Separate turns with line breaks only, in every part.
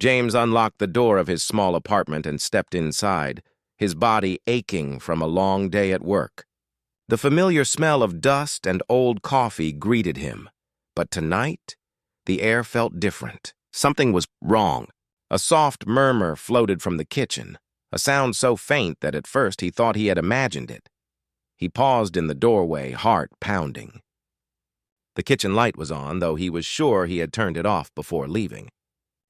James unlocked the door of his small apartment and stepped inside, his body aching from a long day at work. The familiar smell of dust and old coffee greeted him, but tonight, the air felt different. Something was wrong. A soft murmur floated from the kitchen, a sound so faint that at first he thought he had imagined it. He paused in the doorway, heart pounding. The kitchen light was on, though he was sure he had turned it off before leaving.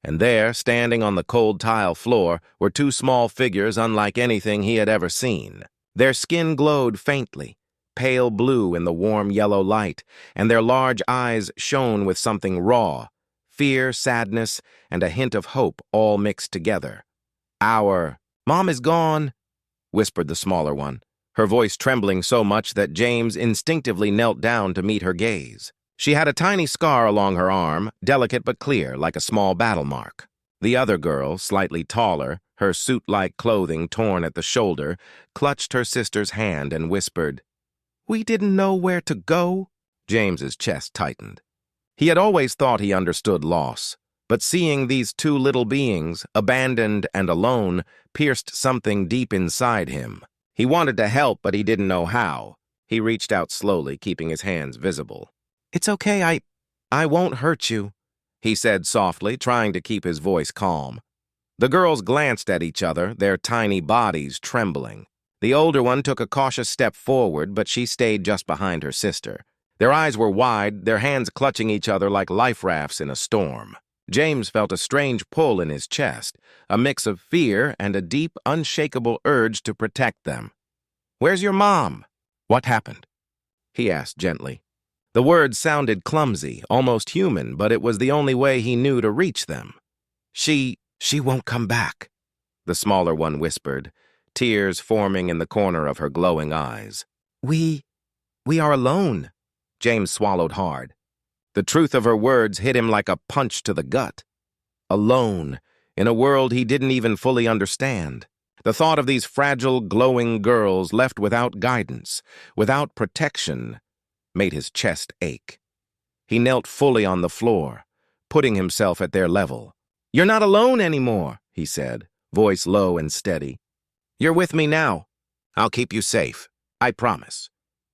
And there, standing on the cold tile floor, were two small figures unlike anything he had ever seen. Their skin glowed faintly, pale blue in the warm yellow light, and their large eyes shone with something raw, fear, sadness, and a hint of hope all mixed together. "Our Mom is gone," whispered the smaller one, her voice trembling so much that James instinctively knelt down to meet her gaze. She had a tiny scar along her arm, delicate but clear, like a small battle mark. The other girl, slightly taller, her suit-like clothing torn at the shoulder, clutched her sister's hand and whispered, "We didn't know where to go." James's chest tightened. He had always thought he understood loss, but seeing these two little beings, abandoned and alone, pierced something deep inside him. He wanted to help, but he didn't know how. He reached out slowly, keeping his hands visible. "It's okay, I won't hurt you," he said softly, trying to keep his voice calm. The girls glanced at each other, their tiny bodies trembling. The older one took a cautious step forward, but she stayed just behind her sister. Their eyes were wide, their hands clutching each other like life rafts in a storm. James felt a strange pull in his chest, a mix of fear and a deep, unshakable urge to protect them. "Where's your mom?" "What happened?" he asked gently. The words sounded clumsy, almost human, but it was the only way he knew to reach them. She won't come back," the smaller one whispered, tears forming in the corner of her glowing eyes. We are alone." James swallowed hard. The truth of her words hit him like a punch to the gut. Alone, in a world he didn't even fully understand. The thought of these fragile, glowing girls left without guidance, without protection, made his chest ache. He knelt fully on the floor, putting himself at their level. "You're not alone anymore," he said, voice low and steady. "You're with me now. I'll keep you safe. I promise."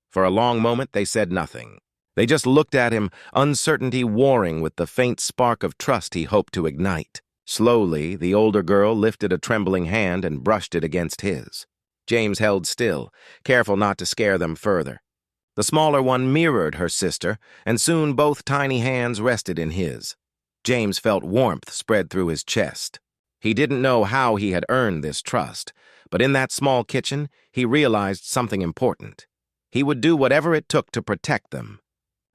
For a long moment they said nothing. They just looked at him, uncertainty warring with the faint spark of trust he hoped to ignite. Slowly, the older girl lifted a trembling hand and brushed it against his. James held still, careful not to scare them further. The smaller one mirrored her sister, and soon both tiny hands rested in his. James felt warmth spread through his chest. He didn't know how he had earned this trust, but in that small kitchen, he realized something important. He would do whatever it took to protect them.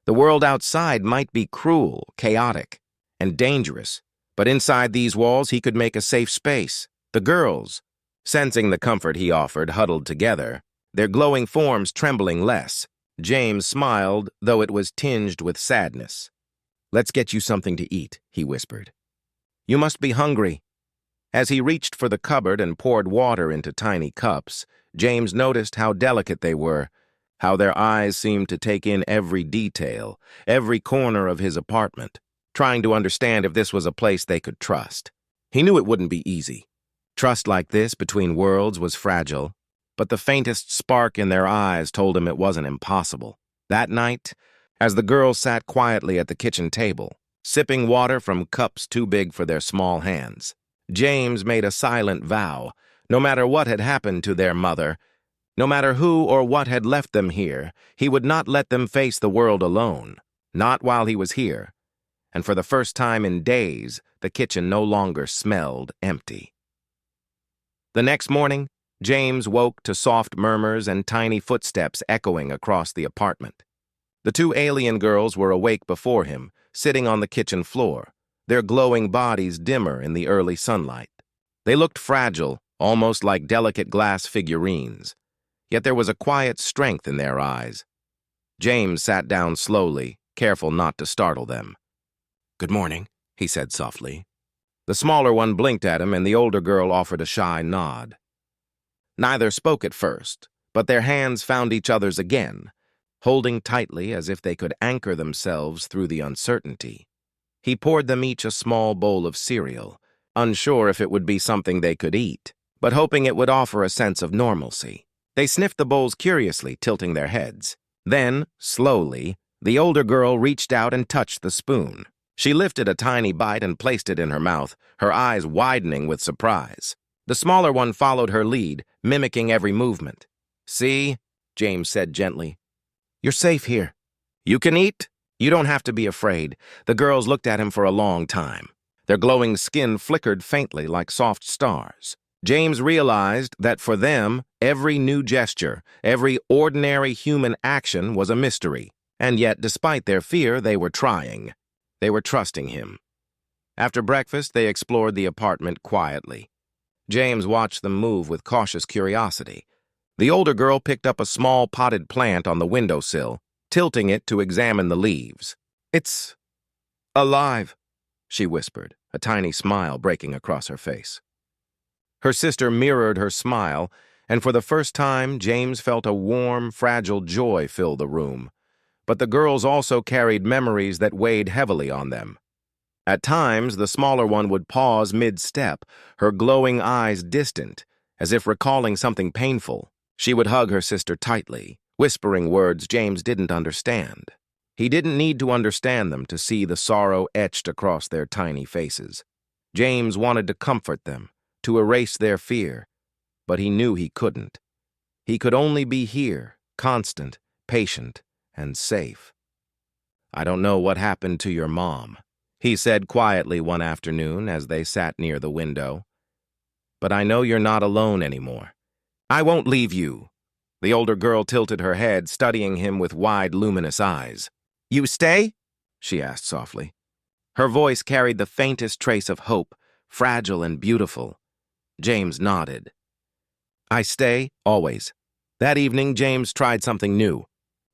The world outside might be cruel, chaotic, and dangerous, but inside these walls he could make a safe space. The girls, sensing the comfort he offered, huddled together, their glowing forms trembling less. James smiled, though it was tinged with sadness. "Let's get you something to eat," he whispered. "You must be hungry." As he reached for the cupboard and poured water into tiny cups, James noticed how delicate they were, how their eyes seemed to take in every detail, every corner of his apartment, trying to understand if this was a place they could trust. He knew it wouldn't be easy. Trust like this between worlds was fragile, but the faintest spark in their eyes told him it wasn't impossible. That night, as the girls sat quietly at the kitchen table, sipping water from cups too big for their small hands, James made a silent vow. No matter what had happened to their mother, no matter who or what had left them here, he would not let them face the world alone, not while he was here. And for the first time in days, the kitchen no longer smelled empty. The next morning, James woke to soft murmurs and tiny footsteps echoing across the apartment. The two alien girls were awake before him, sitting on the kitchen floor, their glowing bodies dimmer in the early sunlight. They looked fragile, almost like delicate glass figurines, yet there was a quiet strength in their eyes. James sat down slowly, careful not to startle them. "Good morning," he said softly. The smaller one blinked at him, and the older girl offered a shy nod. Neither spoke at first, but their hands found each other's again, holding tightly as if they could anchor themselves through the uncertainty. He poured them each a small bowl of cereal, unsure if it would be something they could eat, but hoping it would offer a sense of normalcy. They sniffed the bowls curiously, tilting their heads. Then, slowly, the older girl reached out and touched the spoon. She lifted a tiny bite and placed it in her mouth, her eyes widening with surprise. The smaller one followed her lead, mimicking every movement. "See," James said gently. "You're safe here. You can eat. You don't have to be afraid." The girls looked at him for a long time. Their glowing skin flickered faintly like soft stars. James realized that for them, every new gesture, every ordinary human action was a mystery. And yet, despite their fear, they were trying. They were trusting him. After breakfast, they explored the apartment quietly. James watched them move with cautious curiosity. The older girl picked up a small potted plant on the windowsill, tilting it to examine the leaves. "It's alive," she whispered, a tiny smile breaking across her face. Her sister mirrored her smile, and for the first time, James felt a warm, fragile joy fill the room. But the girls also carried memories that weighed heavily on them. At times, the smaller one would pause mid-step, her glowing eyes distant, as if recalling something painful. She would hug her sister tightly, whispering words James didn't understand. He didn't need to understand them to see the sorrow etched across their tiny faces. James wanted to comfort them, to erase their fear, but he knew he couldn't. He could only be here, constant, patient, and safe. "I don't know what happened to your mom," he said quietly one afternoon as they sat near the window. "But I know you're not alone anymore. I won't leave you." The older girl tilted her head, studying him with wide, luminous eyes. "You stay?" she asked softly. Her voice carried the faintest trace of hope, fragile and beautiful. James nodded. "I stay, always." That evening, James tried something new.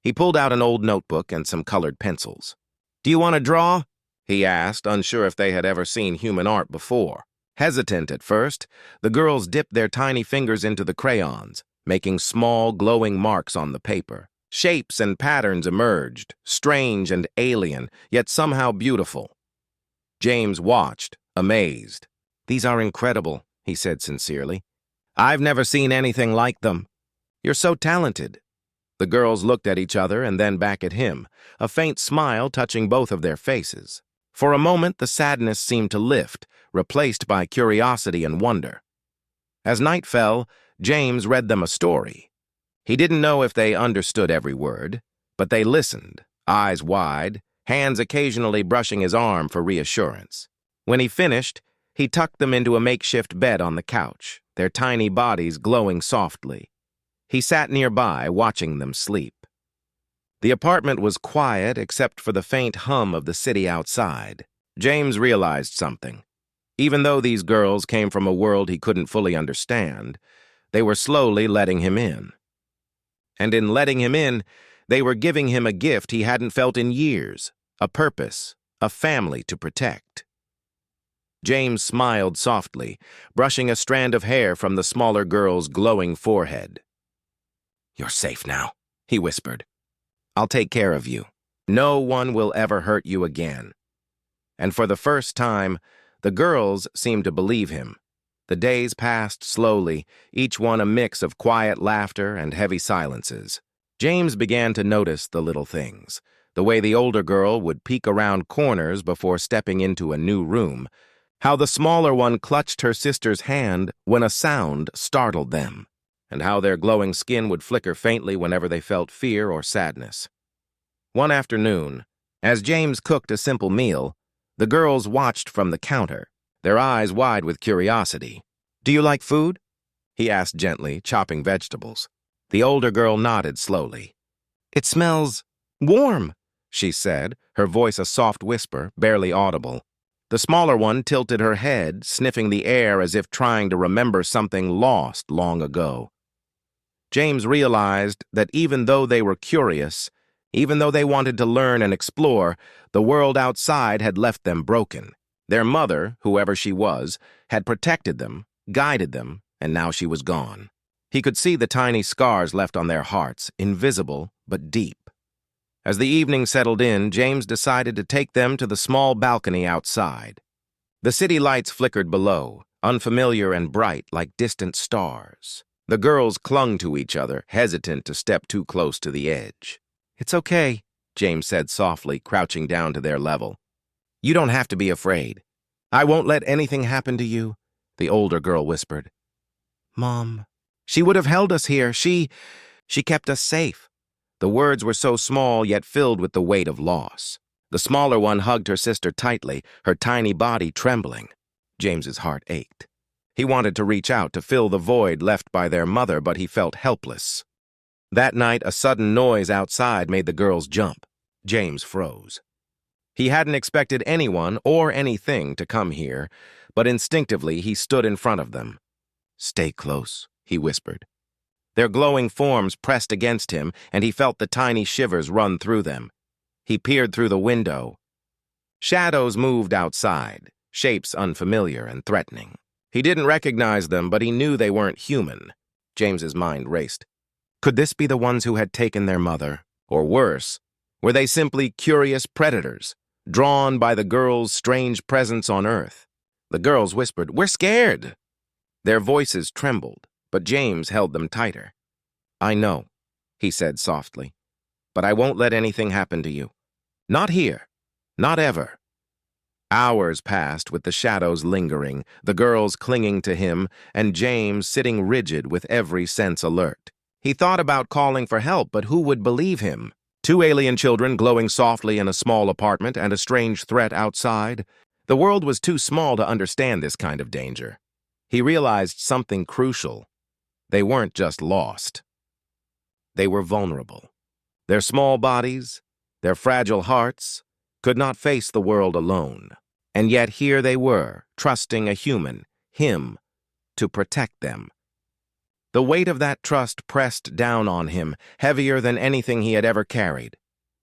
He pulled out an old notebook and some colored pencils. "Do you want to draw?" he asked, unsure if they had ever seen human art before. Hesitant at first, the girls dipped their tiny fingers into the crayons, making small, glowing marks on the paper. Shapes and patterns emerged, strange and alien, yet somehow beautiful. James watched, amazed. "These are incredible," he said sincerely. "I've never seen anything like them. You're so talented." The girls looked at each other and then back at him, a faint smile touching both of their faces. For a moment, the sadness seemed to lift, replaced by curiosity and wonder. As night fell, James read them a story. He didn't know if they understood every word, but they listened, eyes wide, hands occasionally brushing his arm for reassurance. When he finished, he tucked them into a makeshift bed on the couch, their tiny bodies glowing softly. He sat nearby, watching them sleep. The apartment was quiet except for the faint hum of the city outside. James realized something. Even though these girls came from a world he couldn't fully understand, they were slowly letting him in. And in letting him in, they were giving him a gift he hadn't felt in years, a purpose, a family to protect. James smiled softly, brushing a strand of hair from the smaller girl's glowing forehead. "You're safe now," he whispered. "I'll take care of you. No one will ever hurt you again." And for the first time, the girls seemed to believe him. The days passed slowly, each one a mix of quiet laughter and heavy silences. James began to notice the little things, the way the older girl would peek around corners before stepping into a new room, how the smaller one clutched her sister's hand when a sound startled them, and how their glowing skin would flicker faintly whenever they felt fear or sadness. One afternoon, as James cooked a simple meal, the girls watched from the counter, their eyes wide with curiosity. "Do you like food?" he asked gently, chopping vegetables. The older girl nodded slowly. "It smells warm," she said, her voice a soft whisper, barely audible. The smaller one tilted her head, sniffing the air as if trying to remember something lost long ago. James realized that even though they were curious, even though they wanted to learn and explore, the world outside had left them broken. Their mother, whoever she was, had protected them, guided them, and now she was gone. He could see the tiny scars left on their hearts, invisible but deep. As the evening settled in, James decided to take them to the small balcony outside. The city lights flickered below, unfamiliar and bright like distant stars. The girls clung to each other, hesitant to step too close to the edge. "It's okay," James said softly, crouching down to their level. "You don't have to be afraid. I won't let anything happen to you," the older girl whispered. "Mom, she would have held us here. She kept us safe." The words were so small yet filled with the weight of loss. The smaller one hugged her sister tightly, her tiny body trembling. James's heart ached. He wanted to reach out to fill the void left by their mother, but he felt helpless. That night, a sudden noise outside made the girls jump. James froze. He hadn't expected anyone or anything to come here, but instinctively he stood in front of them. "Stay close," he whispered. Their glowing forms pressed against him, and he felt the tiny shivers run through them. He peered through the window. Shadows moved outside, shapes unfamiliar and threatening. He didn't recognize them, but he knew they weren't human. James's mind raced. Could this be the ones who had taken their mother? Or worse, were they simply curious predators, drawn by the girls' strange presence on Earth? The girls whispered, "We're scared." Their voices trembled, but James held them tighter. "I know," he said softly, "but I won't let anything happen to you. Not here. Not ever." Hours passed with the shadows lingering, the girls clinging to him, and James sitting rigid with every sense alert. He thought about calling for help, but who would believe him? Two alien children glowing softly in a small apartment and a strange threat outside. The world was too small to understand this kind of danger. He realized something crucial. They weren't just lost. They were vulnerable. Their small bodies, their fragile hearts, could not face the world alone. And yet here they were, trusting a human, him, to protect them. The weight of that trust pressed down on him, heavier than anything he had ever carried.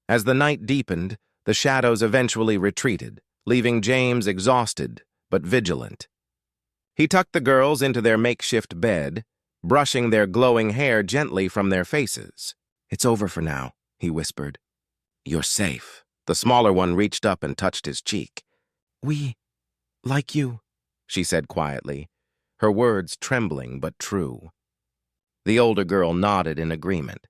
As the night deepened, the shadows eventually retreated, leaving James exhausted but vigilant. He tucked the girls into their makeshift bed, brushing their glowing hair gently from their faces. "It's over for now," he whispered. "You're safe." The smaller one reached up and touched his cheek. "We like you," she said quietly, her words trembling but true. The older girl nodded in agreement.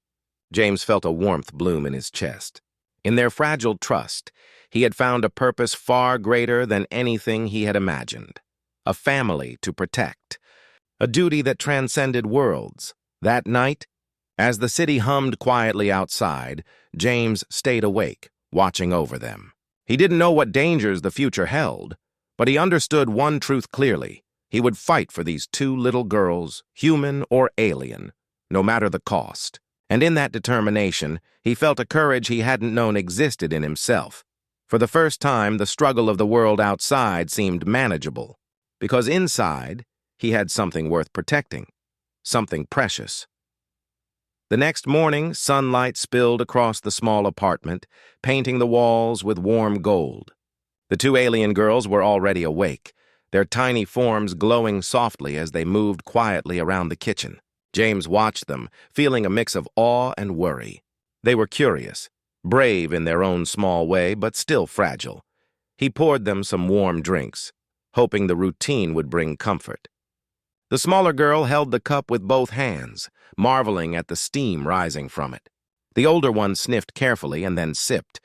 James felt a warmth bloom in his chest. In their fragile trust, he had found a purpose far greater than anything he had imagined. A family to protect. A duty that transcended worlds. That night, as the city hummed quietly outside, James stayed awake, watching over them. He didn't know what dangers the future held, but he understood one truth clearly. He would fight for these two little girls, human or alien, no matter the cost. And in that determination, he felt a courage he hadn't known existed in himself. For the first time, the struggle of the world outside seemed manageable, because inside, he had something worth protecting, something precious. The next morning, sunlight spilled across the small apartment, painting the walls with warm gold. The two alien girls were already awake, their tiny forms glowing softly as they moved quietly around the kitchen. James watched them, feeling a mix of awe and worry. They were curious, brave in their own small way, but still fragile. He poured them some warm drinks, hoping the routine would bring comfort. The smaller girl held the cup with both hands, marveling at the steam rising from it. The older one sniffed carefully and then sipped,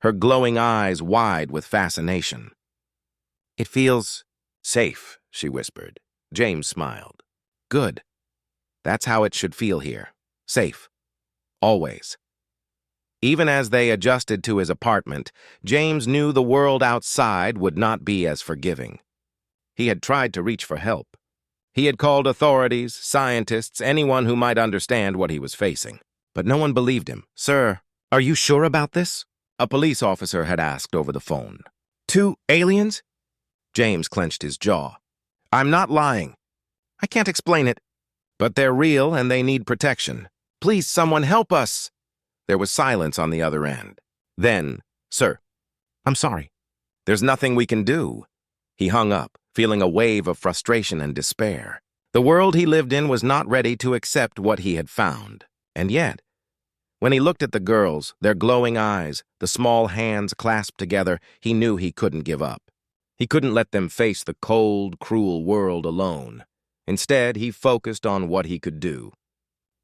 her glowing eyes wide with fascination. "It feels safe," she whispered. James smiled. "Good. That's how it should feel here. Safe. Always." Even as they adjusted to his apartment, James knew the world outside would not be as forgiving. He had tried to reach for help. He had called authorities, scientists, anyone who might understand what he was facing. But no one believed him. "Sir, are you sure about this?" a police officer had asked over the phone. "Two aliens?" James clenched his jaw. "I'm not lying. I can't explain it. But they're real and they need protection. Please, someone help us." There was silence on the other end. Then, "Sir, I'm sorry. There's nothing we can do." He hung up, feeling a wave of frustration and despair. The world he lived in was not ready to accept what he had found. And yet, when he looked at the girls, their glowing eyes, the small hands clasped together, he knew he couldn't give up. He couldn't let them face the cold, cruel world alone. Instead, he focused on what he could do.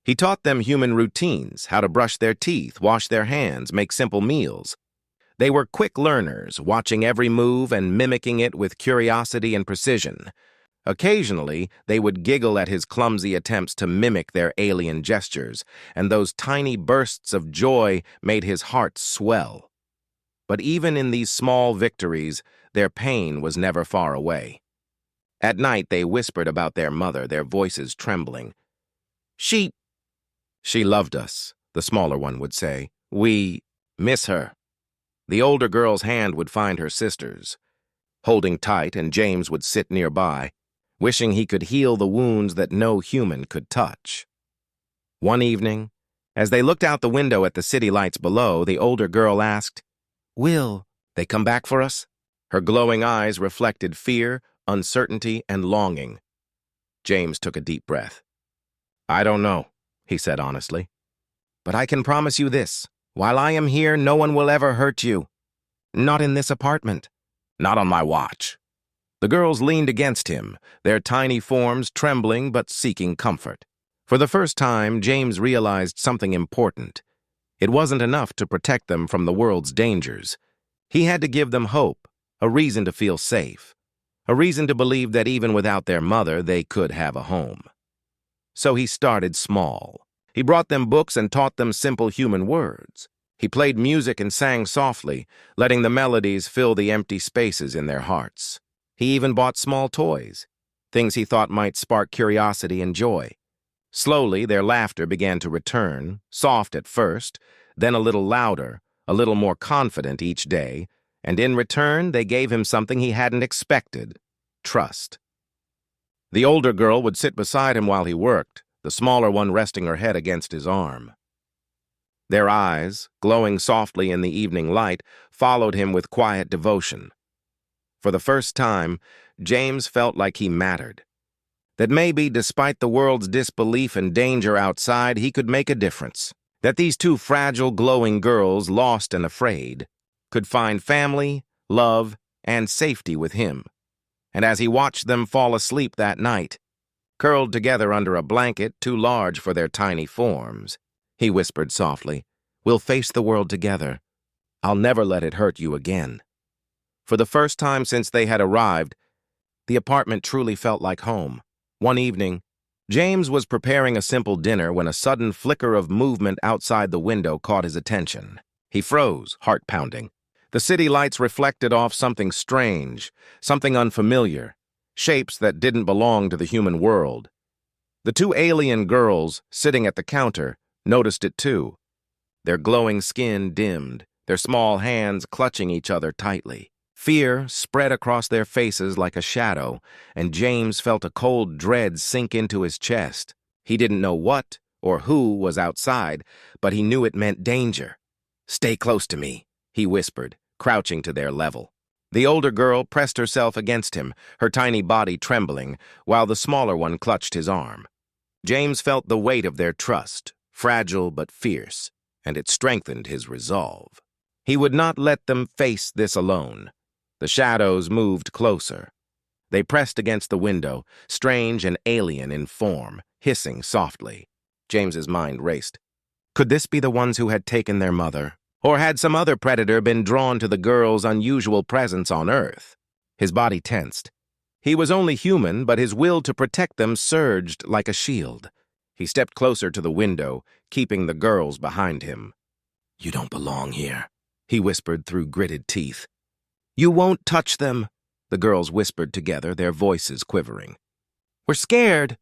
He taught them human routines, how to brush their teeth, wash their hands, make simple meals. They were quick learners, watching every move and mimicking it with curiosity and precision. Occasionally, they would giggle at his clumsy attempts to mimic their alien gestures, and those tiny bursts of joy made his heart swell. But even in these small victories, their pain was never far away. At night, they whispered about their mother, their voices trembling. She loved us, the smaller one would say. We miss her. The older girl's hand would find her sister's, holding tight, and James would sit nearby, wishing he could heal the wounds that no human could touch. One evening, as they looked out the window at the city lights below, the older girl asked, "Will they come back for us?" Her glowing eyes reflected fear, uncertainty, and longing. James took a deep breath. "I don't know," he said honestly. "But I can promise you this. While I am here, no one will ever hurt you. Not in this apartment. Not on my watch." The girls leaned against him, their tiny forms trembling but seeking comfort. For the first time, James realized something important. It wasn't enough to protect them from the world's dangers. He had to give them hope, a reason to feel safe, a reason to believe that even without their mother, they could have a home. So he started small. He brought them books and taught them simple human words. He played music and sang softly, letting the melodies fill the empty spaces in their hearts. He even bought small toys, things he thought might spark curiosity and joy. Slowly, their laughter began to return, soft at first, then a little louder, a little more confident each day, and in return, they gave him something he hadn't expected: trust. The older girl would sit beside him while he worked, the smaller one resting her head against his arm. Their eyes, glowing softly in the evening light, followed him with quiet devotion. For the first time, James felt like he mattered. That maybe, despite the world's disbelief and danger outside, he could make a difference. That these two fragile, glowing girls, lost and afraid, could find family, love, and safety with him. And as he watched them fall asleep that night, curled together under a blanket too large for their tiny forms, he whispered softly, "We'll face the world together. I'll never let it hurt you again." For the first time since they had arrived, the apartment truly felt like home. One evening, James was preparing a simple dinner when a sudden flicker of movement outside the window caught his attention. He froze, heart pounding. The city lights reflected off something strange, something unfamiliar, shapes that didn't belong to the human world. The two alien girls, sitting at the counter, noticed it too. Their glowing skin dimmed, their small hands clutching each other tightly. Fear spread across their faces like a shadow, and James felt a cold dread sink into his chest. He didn't know what or who was outside, but he knew it meant danger. "Stay close to me," he whispered, crouching to their level. The older girl pressed herself against him, her tiny body trembling, while the smaller one clutched his arm. James felt the weight of their trust, fragile but fierce, and it strengthened his resolve. He would not let them face this alone. The shadows moved closer. They pressed against the window, strange and alien in form, hissing softly. James's mind raced. Could this be the ones who had taken their mother? Or had some other predator been drawn to the girl's unusual presence on Earth? His body tensed. He was only human, but his will to protect them surged like a shield. He stepped closer to the window, keeping the girls behind him. "You don't belong here," he whispered through gritted teeth. "You won't touch them," the girls whispered together, their voices quivering. "We're scared."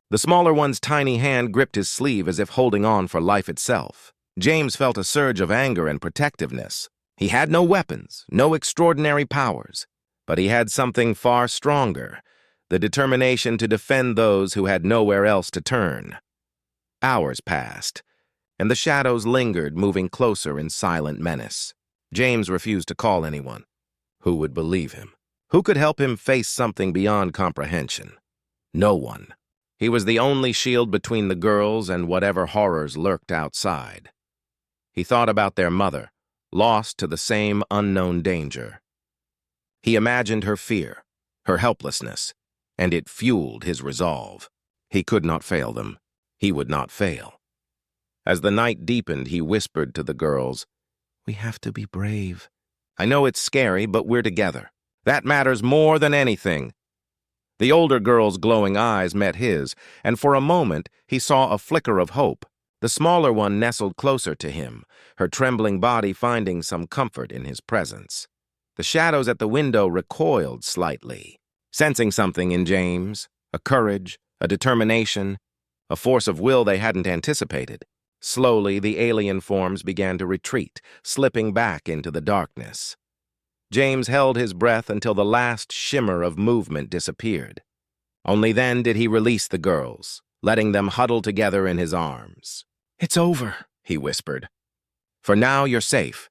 The smaller one's tiny hand gripped his sleeve as if holding on for life itself. James felt a surge of anger and protectiveness. He had no weapons, no extraordinary powers, but he had something far stronger, the determination to defend those who had nowhere else to turn. Hours passed, and the shadows lingered, moving closer in silent menace. James refused to call anyone. Who would believe him? Who could help him face something beyond comprehension? No one. He was the only shield between the girls and whatever horrors lurked outside. He thought about their mother, lost to the same unknown danger. He imagined her fear, her helplessness, and it fueled his resolve. He could not fail them. He would not fail. As the night deepened, he whispered to the girls, "We have to be brave. I know it's scary, but we're together. That matters more than anything." The older girl's glowing eyes met his, and for a moment he saw a flicker of hope. The smaller one nestled closer to him, her trembling body finding some comfort in his presence. The shadows at the window recoiled slightly, sensing something in James, a courage, a determination, a force of will they hadn't anticipated. Slowly, the alien forms began to retreat, slipping back into the darkness. James held his breath until the last shimmer of movement disappeared. Only then did he release the girls, letting them huddle together in his arms. "It's over," he whispered. "For now, you're safe."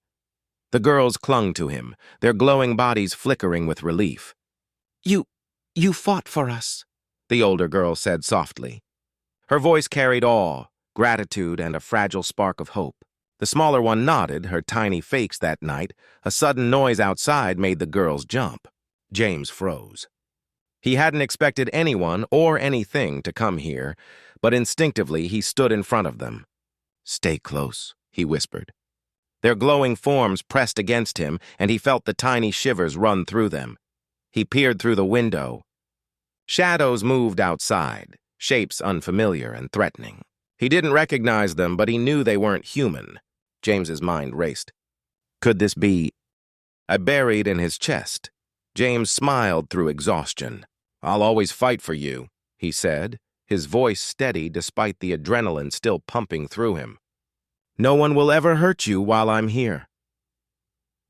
The girls clung to him, their glowing bodies flickering with relief. You fought for us," the older girl said softly. Her voice carried awe, gratitude, and a fragile spark of hope. The smaller one nodded, her tiny fakes that night. A sudden noise outside made the girls jump. James froze. He hadn't expected anyone or anything to come here, but instinctively he stood in front of them. "Stay close," he whispered. Their glowing forms pressed against him, and he felt the tiny shivers run through them. He peered through the window. Shadows moved outside, shapes unfamiliar and threatening. He didn't recognize them, but he knew they weren't human. James's mind raced. Could this be? I buried in his chest. James smiled through exhaustion. "I'll always fight for you," he said, his voice steady despite the adrenaline still pumping through him. "No one will ever hurt you while I'm here."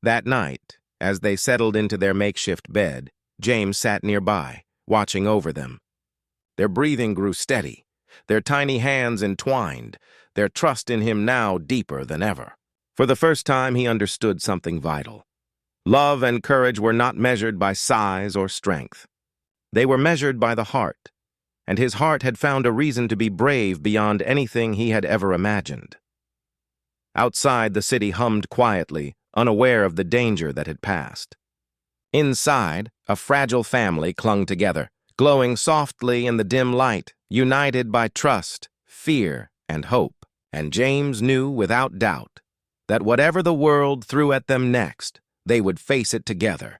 That night, as they settled into their makeshift bed, James sat nearby, watching over them. Their breathing grew steady, their tiny hands entwined, their trust in him now deeper than ever. For the first time, he understood something vital. Love and courage were not measured by size or strength. They were measured by the heart, and his heart had found a reason to be brave beyond anything he had ever imagined. Outside, the city hummed quietly, unaware of the danger that had passed. Inside, a fragile family clung together, glowing softly in the dim light, united by trust, fear, and hope. And James knew without doubt that whatever the world threw at them next, they would face it together,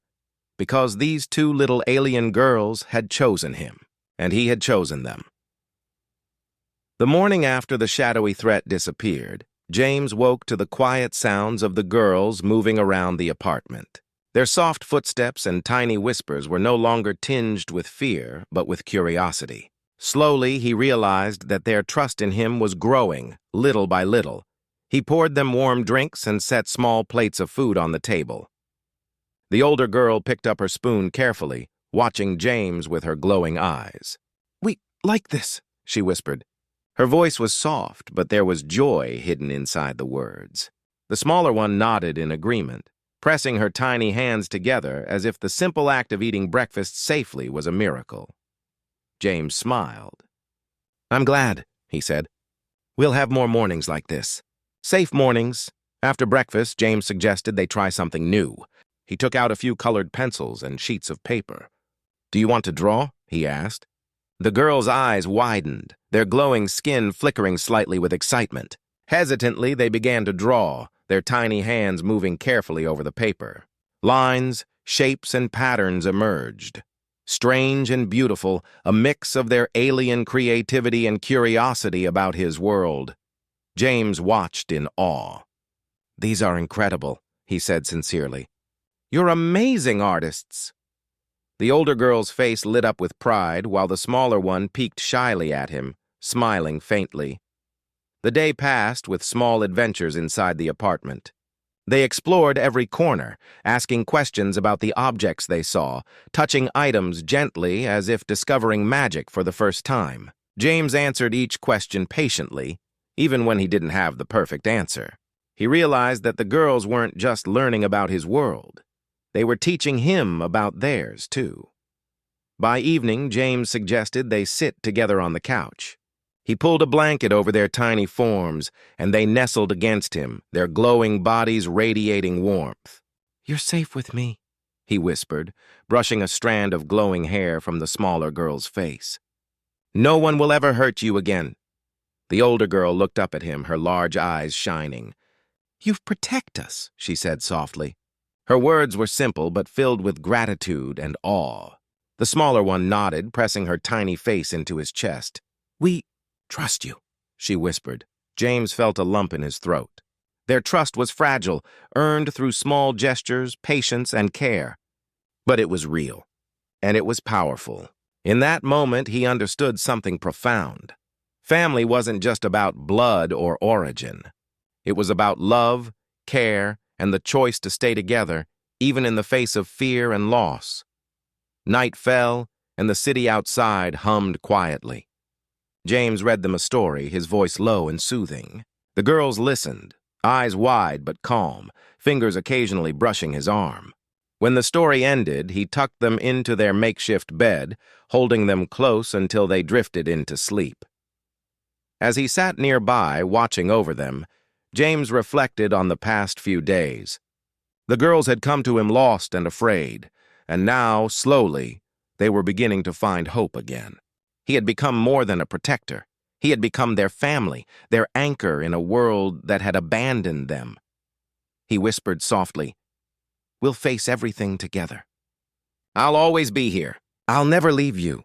because these two little alien girls had chosen him, and he had chosen them. The morning after the shadowy threat disappeared, James woke to the quiet sounds of the girls moving around the apartment. Their soft footsteps and tiny whispers were no longer tinged with fear, but with curiosity. Slowly, he realized that their trust in him was growing, little by little. He poured them warm drinks and set small plates of food on the table. The older girl picked up her spoon carefully, watching James with her glowing eyes. "We like this," she whispered. Her voice was soft, but there was joy hidden inside the words. The smaller one nodded in agreement, pressing her tiny hands together as if the simple act of eating breakfast safely was a miracle. James smiled. "I'm glad," he said. "We'll have more mornings like this. Safe mornings." After breakfast, James suggested they try something new. He took out a few colored pencils and sheets of paper. "Do you want to draw?" he asked. The girls' eyes widened, their glowing skin flickering slightly with excitement. Hesitantly, they began to draw, their tiny hands moving carefully over the paper. Lines, shapes, and patterns emerged. Strange and beautiful, a mix of their alien creativity and curiosity about his world. James watched in awe. "These are incredible," he said sincerely. "You're amazing artists." The older girl's face lit up with pride, while the smaller one peeked shyly at him, smiling faintly. The day passed with small adventures inside the apartment. They explored every corner, asking questions about the objects they saw, touching items gently as if discovering magic for the first time. James answered each question patiently, even when he didn't have the perfect answer. He realized that the girls weren't just learning about his world. They were teaching him about theirs, too. By evening, James suggested they sit together on the couch. He pulled a blanket over their tiny forms, and they nestled against him, their glowing bodies radiating warmth. "You're safe with me," he whispered, brushing a strand of glowing hair from the smaller girl's face. "No one will ever hurt you again." The older girl looked up at him, her large eyes shining. "You protect us," she said softly. Her words were simple but filled with gratitude and awe. The smaller one nodded, pressing her tiny face into his chest. "We trust you," she whispered. James felt a lump in his throat. Their trust was fragile, earned through small gestures, patience, and care. But it was real, and it was powerful. In that moment, he understood something profound. Family wasn't just about blood or origin. It was about love, care, and the choice to stay together, even in the face of fear and loss. Night fell, and the city outside hummed quietly. James read them a story, his voice low and soothing. The girls listened, eyes wide but calm, fingers occasionally brushing his arm. When the story ended, he tucked them into their makeshift bed, holding them close until they drifted into sleep. As he sat nearby, watching over them, James reflected on the past few days. The girls had come to him lost and afraid, and now, slowly, they were beginning to find hope again. He had become more than a protector. He had become their family, their anchor in a world that had abandoned them. He whispered softly, "We'll face everything together. I'll always be here. I'll never leave you."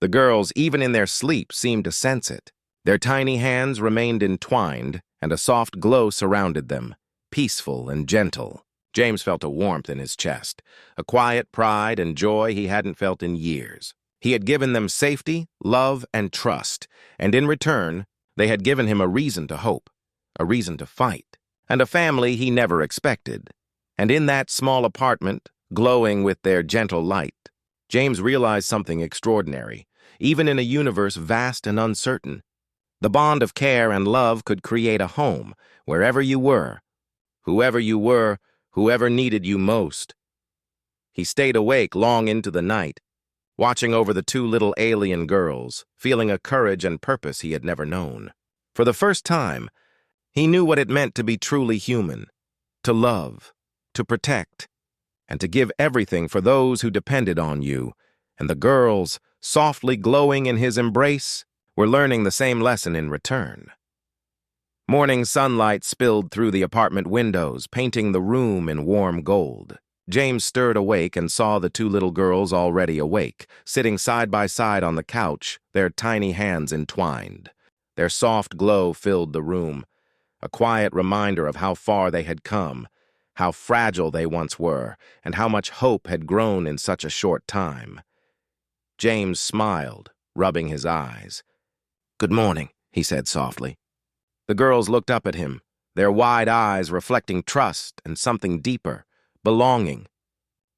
The girls, even in their sleep, seemed to sense it. Their tiny hands remained entwined, and a soft glow surrounded them, peaceful and gentle. James felt a warmth in his chest, a quiet pride and joy he hadn't felt in years. He had given them safety, love, and trust, and in return, they had given him a reason to hope, a reason to fight, and a family he never expected. And in that small apartment, glowing with their gentle light, James realized something extraordinary, even in a universe vast and uncertain. The bond of care and love could create a home, wherever you were, whoever needed you most. He stayed awake long into the night, watching over the two little alien girls, feeling a courage and purpose he had never known. For the first time, he knew what it meant to be truly human, to love, to protect, and to give everything for those who depended on you. And the girls, softly glowing in his embrace, were learning the same lesson in return. Morning sunlight spilled through the apartment windows, painting the room in warm gold. James stirred awake and saw the two little girls already awake, sitting side by side on the couch, their tiny hands entwined. Their soft glow filled the room, a quiet reminder of how far they had come, how fragile they once were, and how much hope had grown in such a short time. James smiled, rubbing his eyes. "Good morning," he said softly. The girls looked up at him, their wide eyes reflecting trust and something deeper, belonging.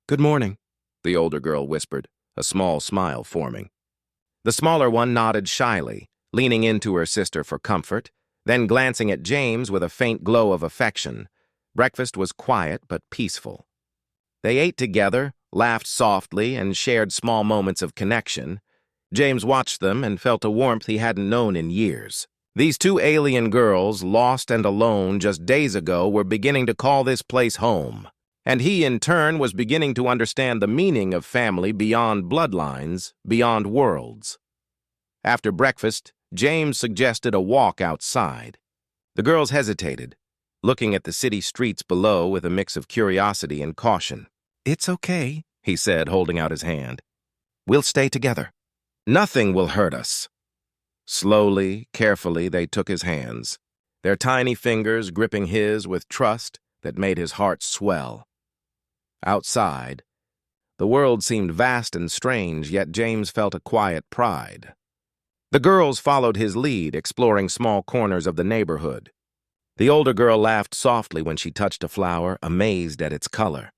"Good morning," the older girl whispered, a small smile forming. The smaller one nodded shyly, leaning into her sister for comfort, then glancing at James with a faint glow of affection. Breakfast was quiet but peaceful. They ate together, laughed softly, and shared small moments of connection. James watched them and felt a warmth he hadn't known in years. These two alien girls, lost and alone just days ago, were beginning to call this place home. And he, in turn, was beginning to understand the meaning of family beyond bloodlines, beyond worlds. After breakfast, James suggested a walk outside. The girls hesitated, looking at the city streets below with a mix of curiosity and caution. "It's okay," he said, holding out his hand. "We'll stay together. Nothing will hurt us." Slowly, carefully, they took his hands, their tiny fingers gripping his with trust that made his heart swell. Outside, the world seemed vast and strange, yet James felt a quiet pride. The girls followed his lead, exploring small corners of the neighborhood. The older girl laughed softly when she touched a flower, amazed at its color.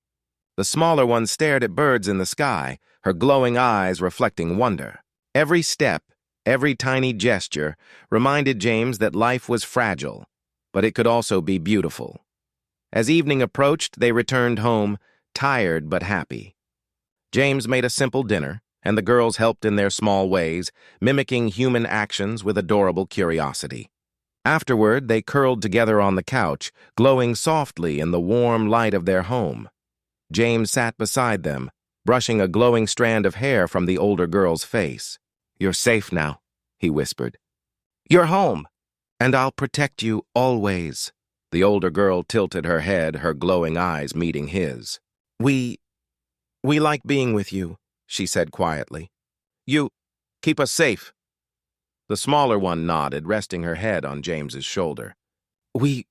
The smaller one stared at birds in the sky, her glowing eyes reflecting wonder. Every step, every tiny gesture, reminded James that life was fragile, but it could also be beautiful. As evening approached, they returned home, tired but happy. James made a simple dinner, and the girls helped in their small ways, mimicking human actions with adorable curiosity. Afterward, they curled together on the couch, glowing softly in the warm light of their home. James sat beside them, brushing a glowing strand of hair from the older girl's face. "You're safe now," he whispered. "You're home, and I'll protect you always." The older girl tilted her head, her glowing eyes meeting his. We like being with you," she said quietly. "You keep us safe." The smaller one nodded, resting her head on James's shoulder. "We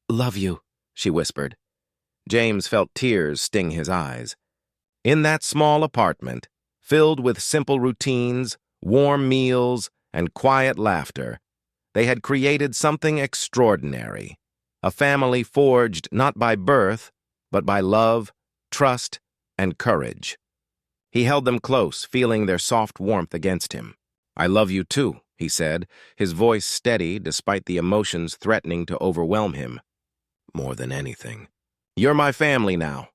love you," she whispered. James felt tears sting his eyes. In that small apartment, filled with simple routines, warm meals, and quiet laughter, they had created something extraordinary. A family forged not by birth, but by love, trust, and courage. He held them close, feeling their soft warmth against him. "I love you too," he said, his voice steady despite the emotions threatening to overwhelm him. "More than anything. You're my family now."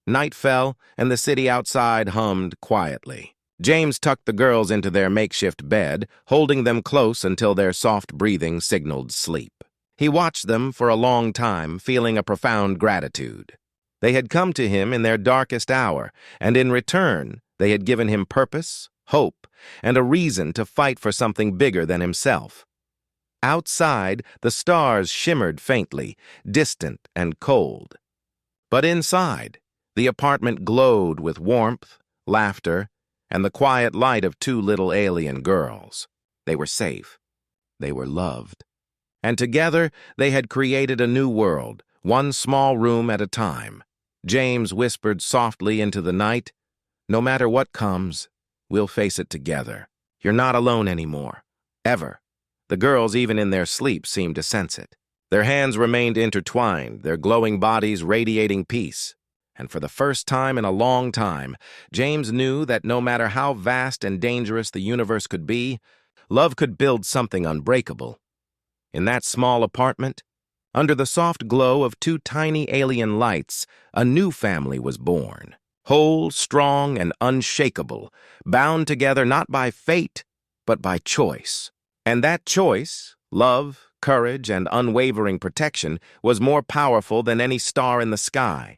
Night fell, and the city outside hummed quietly. James tucked the girls into their makeshift bed, holding them close until their soft breathing signaled sleep. He watched them for a long time, feeling a profound gratitude. They had come to him in their darkest hour, and in return, they had given him purpose, hope, and a reason to fight for something bigger than himself. Outside, the stars shimmered faintly, distant and cold. But inside, the apartment glowed with warmth, laughter, and the quiet light of two little alien girls. They were safe. They were loved. And together, they had created a new world, one small room at a time. James whispered softly into the night, "No matter what comes, we'll face it together. You're not alone anymore. Ever." The girls, even in their sleep, seemed to sense it. Their hands remained intertwined, their glowing bodies radiating peace. And for the first time in a long time, James knew that no matter how vast and dangerous the universe could be, love could build something unbreakable. In that small apartment, under the soft glow of two tiny alien lights, a new family was born. Whole, strong, and unshakable, bound together not by fate, but by choice. And that choice, love, courage, and unwavering protection, was more powerful than any star in the sky.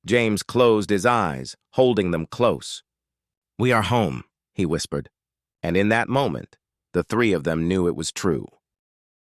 James closed his eyes, holding them close. "We are home," he whispered. And in that moment, the three of them knew it was true.